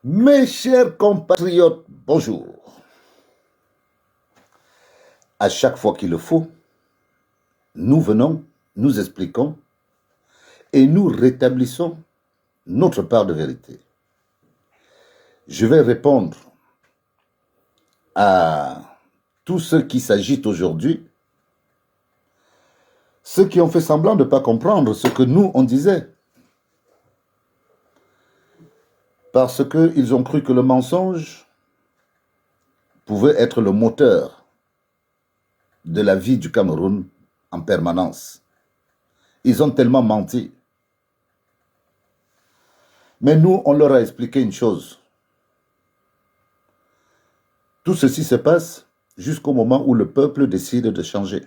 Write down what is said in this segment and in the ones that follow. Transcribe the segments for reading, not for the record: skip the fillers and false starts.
Mes chers compatriotes, bonjour. À chaque fois qu'il le faut, nous venons, nous expliquons et nous rétablissons notre part de vérité. Je vais répondre à tous ceux qui s'agitent aujourd'hui, ceux qui ont fait semblant de ne pas comprendre ce que nous, on disait. Parce qu'ils ont cru que le mensonge pouvait être le moteur de la vie du Cameroun en permanence. Ils ont tellement menti. Mais nous, on leur a expliqué une chose. Tout ceci se passe jusqu'au moment où le peuple décide de changer.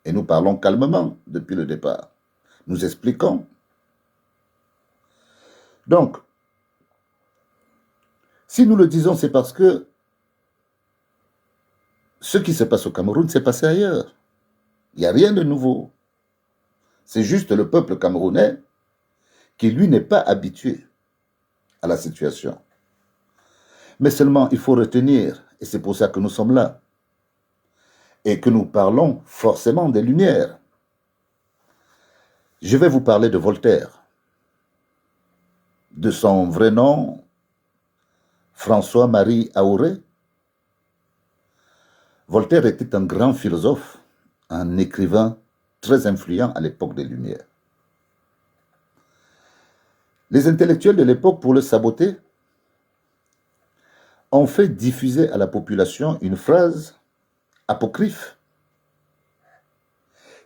Et nous parlons calmement depuis le départ. Nous expliquons. Donc, si nous le disons, c'est parce que ce qui se passe au Cameroun s'est passé ailleurs. Il n'y a rien de nouveau. C'est juste le peuple camerounais qui, lui, n'est pas habitué à la situation. Mais seulement, il faut retenir, et c'est pour ça que nous sommes là, et que nous parlons forcément des Lumières. Je vais vous parler de Voltaire, de son vrai nom, François-Marie Aouré. Voltaire était un grand philosophe, un écrivain très influent à l'époque des Lumières. Les intellectuels de l'époque, pour le saboter, ont fait diffuser à la population une phrase apocryphe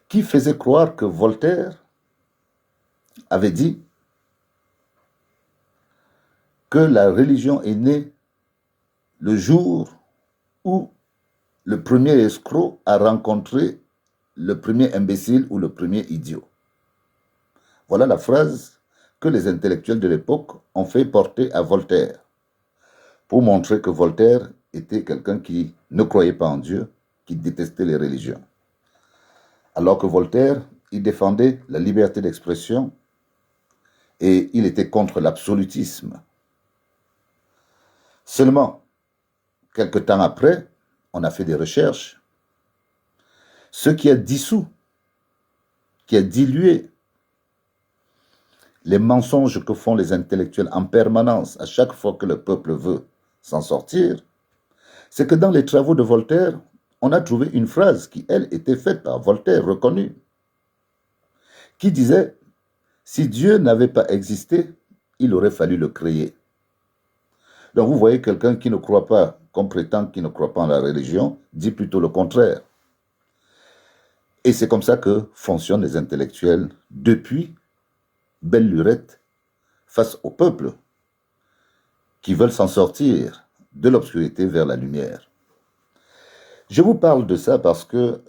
qui faisait croire que Voltaire avait dit que la religion est née le jour où le premier escroc a rencontré le premier imbécile ou le premier idiot. Voilà la phrase que les intellectuels de l'époque ont fait porter à Voltaire pour montrer que Voltaire était quelqu'un qui ne croyait pas en Dieu, qui détestait les religions. Alors que Voltaire, il défendait la liberté d'expression et il était contre l'absolutisme. Seulement, quelque temps après, on a fait des recherches. Ce qui a dissous, qui a dilué les mensonges que font les intellectuels en permanence à chaque fois que le peuple veut s'en sortir, c'est que dans les travaux de Voltaire, on a trouvé une phrase qui, elle, était faite par Voltaire, reconnue, qui disait « Si Dieu n'avait pas existé, il aurait fallu le créer ». Donc vous voyez quelqu'un qui ne croit pas, qu'on prétend qu'il ne croit pas en la religion, dit plutôt le contraire. Et c'est comme ça que fonctionnent les intellectuels depuis belle lurette face au peuple qui veulent s'en sortir de l'obscurité vers la lumière. Je vous parle de ça parce que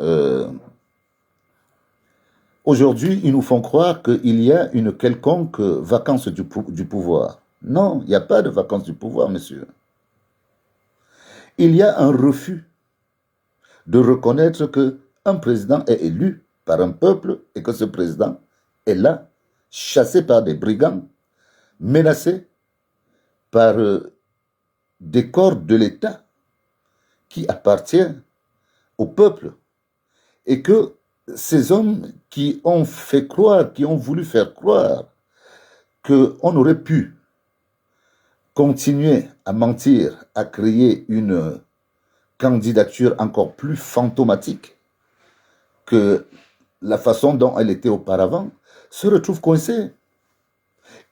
aujourd'hui, ils nous font croire qu'il y a une quelconque vacance du pouvoir. Non, il n'y a pas de vacance du pouvoir, monsieur. Il y a un refus de reconnaître qu'un président est élu par un peuple et que ce président est là, chassé par des brigands, menacé par des corps de l'État qui appartiennent au peuple. Et que ces hommes qui ont fait croire, qui ont voulu faire croire qu'on aurait pu continuer à mentir, à créer une candidature encore plus fantomatique que la façon dont elle était auparavant, se retrouvent coincés.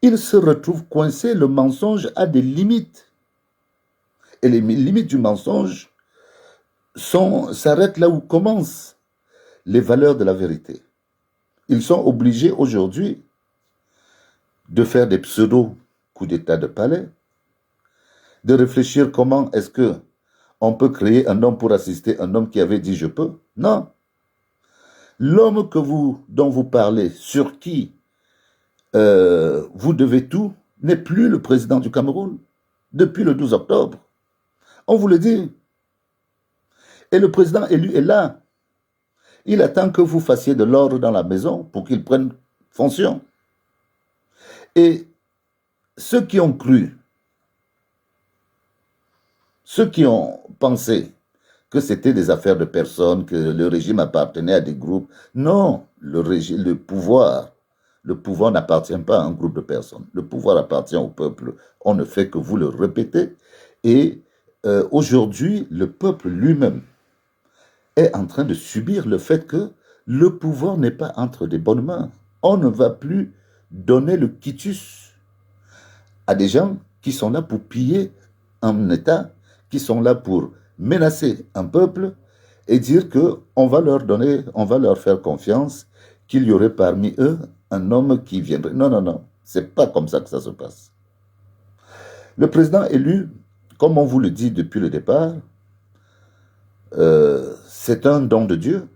Ils se retrouvent coincés, le mensonge a des limites. Et les limites du mensonge s'arrêtent là où commencent les valeurs de la vérité. Ils sont obligés aujourd'hui de faire des pseudo-coups d'état de palais, de réfléchir comment est-ce qu'on peut créer un homme pour assister un homme qui avait dit « je peux ». Non. L'homme dont vous parlez, sur qui vous devez tout, n'est plus le président du Cameroun depuis le 12 octobre. On vous le dit. Et le président élu est là. Il attend que vous fassiez de l'ordre dans la maison pour qu'il prenne fonction. Et ceux qui ont cru Ceux qui ont pensé que c'était des affaires de personnes, que le régime appartenait à des groupes, non, le pouvoir n'appartient pas à un groupe de personnes. Le pouvoir appartient au peuple. On ne fait que vous le répéter. Et aujourd'hui, le peuple lui-même est en train de subir le fait que le pouvoir n'est pas entre des bonnes mains. On ne va plus donner le quitus à des gens qui sont là pour piller un État, qui sont là pour menacer un peuple et dire que on va leur donner, on va leur faire confiance, qu'il y aurait parmi eux un homme qui viendrait. Non, non, non, c'est pas comme ça que ça se passe. Le président élu, comme on vous le dit depuis le départ, c'est un don de Dieu,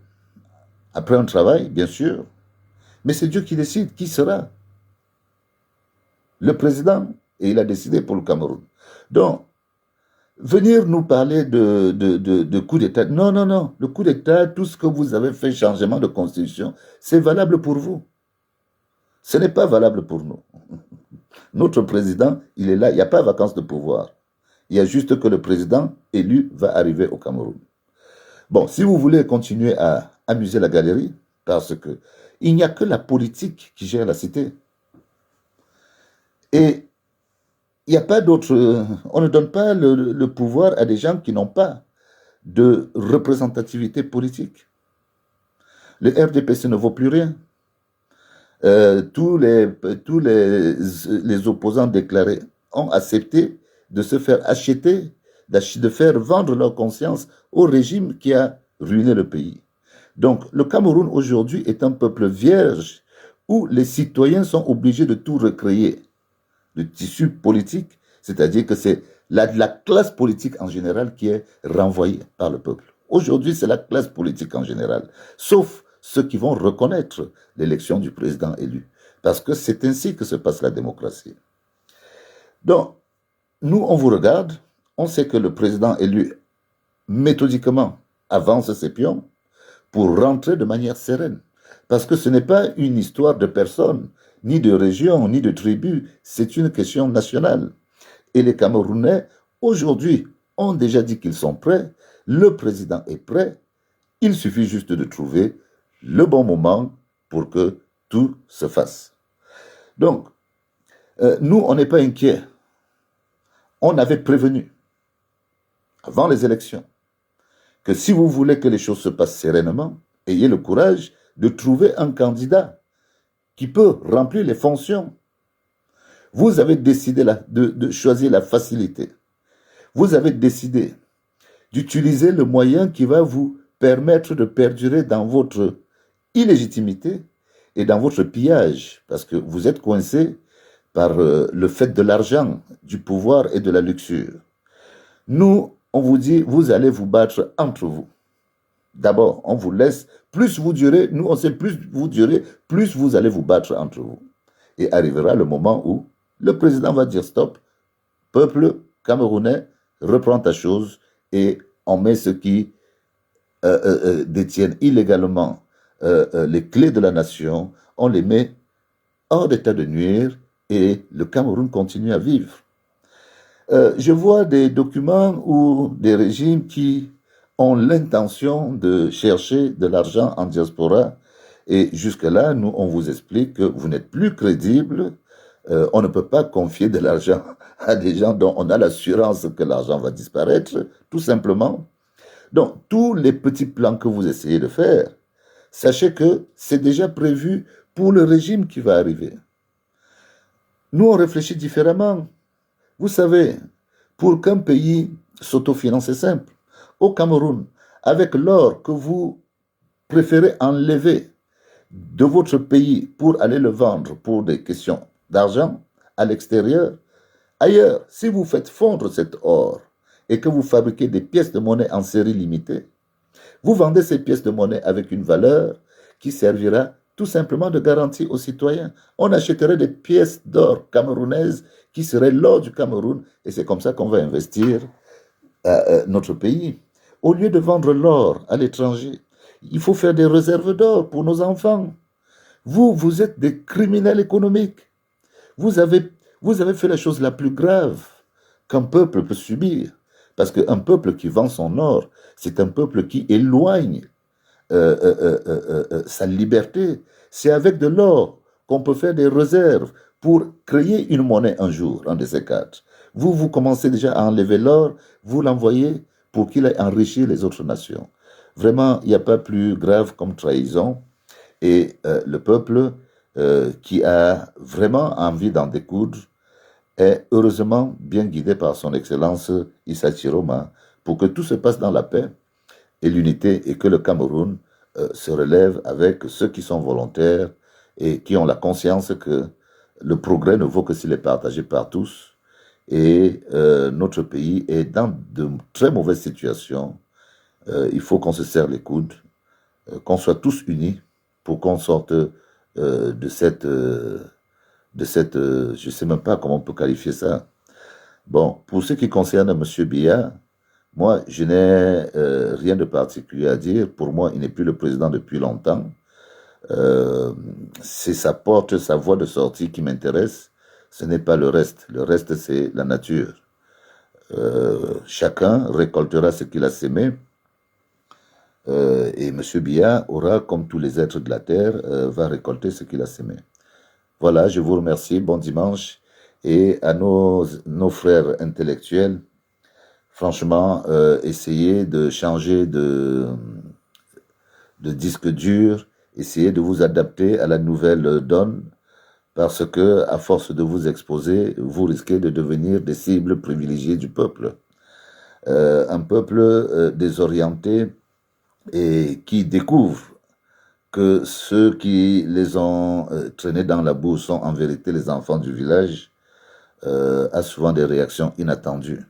après un travail, bien sûr, mais c'est Dieu qui décide qui sera le président, et il a décidé pour le Cameroun. Donc, venir nous parler de coup d'État, non, non, non, le coup d'État, tout ce que vous avez fait, changement de constitution, c'est valable pour vous. Ce n'est pas valable pour nous. Notre président, il est là, il n'y a pas vacances de pouvoir. Il y a juste que le président élu va arriver au Cameroun. Bon, si vous voulez continuer à amuser la galerie, parce que il n'y a que la politique qui gère la cité. Et il n'y a pas d'autre. On ne donne pas le pouvoir à des gens qui n'ont pas de représentativité politique. Le RDPC ne vaut plus rien. Tous les opposants déclarés ont accepté de se faire acheter, de faire vendre leur conscience au régime qui a ruiné le pays. Donc, le Cameroun aujourd'hui est un peuple vierge où les citoyens sont obligés de tout recréer. Le tissu politique, c'est-à-dire que c'est la classe politique en général qui est renvoyée par le peuple. Aujourd'hui, c'est la classe politique en général, sauf ceux qui vont reconnaître l'élection du président élu, parce que c'est ainsi que se passe la démocratie. Donc, nous, on vous regarde, on sait que le président élu, méthodiquement, avance ses pions pour rentrer de manière sereine, parce que ce n'est pas une histoire de personnes, ni de région, ni de tribu, c'est une question nationale. Et les Camerounais, aujourd'hui, ont déjà dit qu'ils sont prêts, le président est prêt, il suffit juste de trouver le bon moment pour que tout se fasse. Donc, nous, on n'est pas inquiets. On avait prévenu, avant les élections, que si vous voulez que les choses se passent sereinement, ayez le courage de trouver un candidat qui peut remplir les fonctions. Vous avez décidé de choisir la facilité. Vous avez décidé d'utiliser le moyen qui va vous permettre de perdurer dans votre illégitimité et dans votre pillage, parce que vous êtes coincé par le fait de l'argent, du pouvoir et de la luxure. Nous, on vous dit, vous allez vous battre entre vous. D'abord, on vous laisse, plus vous durez, nous on sait plus vous durez, plus vous allez vous battre entre vous. Et arrivera le moment où le président va dire stop, peuple camerounais, reprends ta chose et on met ceux qui détiennent illégalement les clés de la nation, on les met hors d'état de nuire et le Cameroun continue à vivre. Je vois des documents ou des régimes qui ont l'intention de chercher de l'argent en diaspora et jusque-là, nous, on vous explique que vous n'êtes plus crédible, on ne peut pas confier de l'argent à des gens dont on a l'assurance que l'argent va disparaître, tout simplement. Donc, tous les petits plans que vous essayez de faire, sachez que c'est déjà prévu pour le régime qui va arriver. Nous, on réfléchit différemment. Vous savez, pour qu'un pays s'autofinance, c'est simple. Au Cameroun, avec l'or que vous préférez enlever de votre pays pour aller le vendre pour des questions d'argent à l'extérieur, ailleurs, si vous faites fondre cet or et que vous fabriquez des pièces de monnaie en série limitée, vous vendez ces pièces de monnaie avec une valeur qui servira tout simplement de garantie aux citoyens. On achèterait des pièces d'or camerounaises qui seraient l'or du Cameroun et c'est comme ça qu'on va investir notre pays. Au lieu de vendre l'or à l'étranger, il faut faire des réserves d'or pour nos enfants. Vous êtes des criminels économiques. Vous avez fait la chose la plus grave qu'un peuple peut subir. Parce qu'un peuple qui vend son or, c'est un peuple qui éloigne sa liberté. C'est avec de l'or qu'on peut faire des réserves pour créer une monnaie un jour, un de ces quatre. Vous commencez déjà à enlever l'or, vous l'envoyez pour qu'il ait enrichi les autres nations. Vraiment, il n'y a pas plus grave comme trahison. Et le peuple qui a vraiment envie d'en découdre est heureusement bien guidé par son Excellence Issa Chiroma pour que tout se passe dans la paix et l'unité et que le Cameroun se relève avec ceux qui sont volontaires et qui ont la conscience que le progrès ne vaut que s'il est partagé par tous. Et notre pays est dans de très mauvaises situations. Il faut qu'on se serre les coudes, qu'on soit tous unis pour qu'on sorte de cette, je ne sais même pas comment on peut qualifier ça. Bon, pour ce qui concerne M. Biya, moi, je n'ai rien de particulier à dire. Pour moi, il n'est plus le président depuis longtemps. C'est sa porte, sa voie de sortie qui m'intéresse. Ce n'est pas le reste. Le reste, c'est la nature. Chacun récoltera ce qu'il a sémé. Et M. Biya aura, comme tous les êtres de la terre, va récolter ce qu'il a sémé. Voilà, je vous remercie. Bon dimanche. Et à nos frères intellectuels, franchement, essayez de changer de disque dur, essayez de vous adapter à la nouvelle donne, parce que, à force de vous exposer, vous risquez de devenir des cibles privilégiées du peuple. Un peuple désorienté et qui découvre que ceux qui les ont traînés dans la boue sont en vérité les enfants du village, a souvent des réactions inattendues.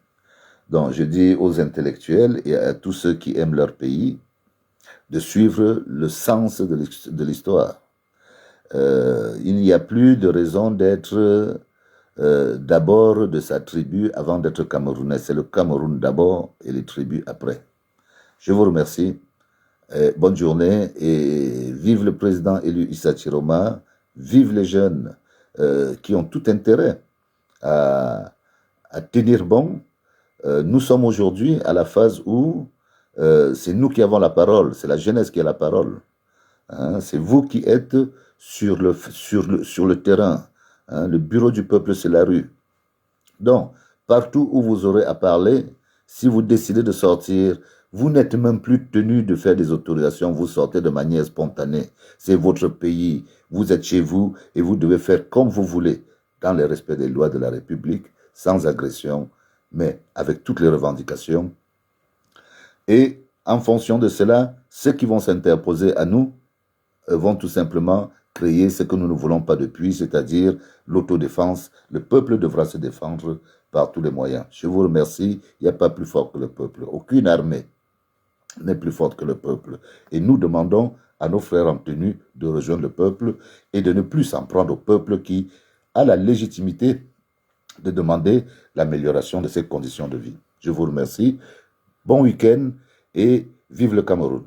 Donc, je dis aux intellectuels et à tous ceux qui aiment leur pays de suivre le sens de l'histoire. Il n'y a plus de raison d'être d'abord de sa tribu avant d'être camerounais. C'est le Cameroun d'abord et les tribus après. Je vous remercie. Bonne journée et vive le président élu Issa Chiroma. Vive les jeunes qui ont tout intérêt à tenir bon. Nous sommes aujourd'hui à la phase où c'est nous qui avons la parole, c'est la jeunesse qui a la parole. Hein, c'est vous qui êtes sur le terrain. Hein, le bureau du peuple, c'est la rue. Donc, partout où vous aurez à parler, si vous décidez de sortir, vous n'êtes même plus tenu de faire des autorisations, vous sortez de manière spontanée. C'est votre pays, vous êtes chez vous et vous devez faire comme vous voulez, dans le respect des lois de la République, sans agression, mais avec toutes les revendications. Et en fonction de cela, ceux qui vont s'interposer à nous vont tout simplement créer ce que nous ne voulons pas depuis, c'est-à-dire l'autodéfense. Le peuple devra se défendre par tous les moyens. Je vous remercie. Il n'y a pas plus fort que le peuple. Aucune armée n'est plus forte que le peuple. Et nous demandons à nos frères en tenue de rejoindre le peuple et de ne plus s'en prendre au peuple qui a la légitimité de demander l'amélioration de ses conditions de vie. Je vous remercie. Bon week-end et vive le Cameroun.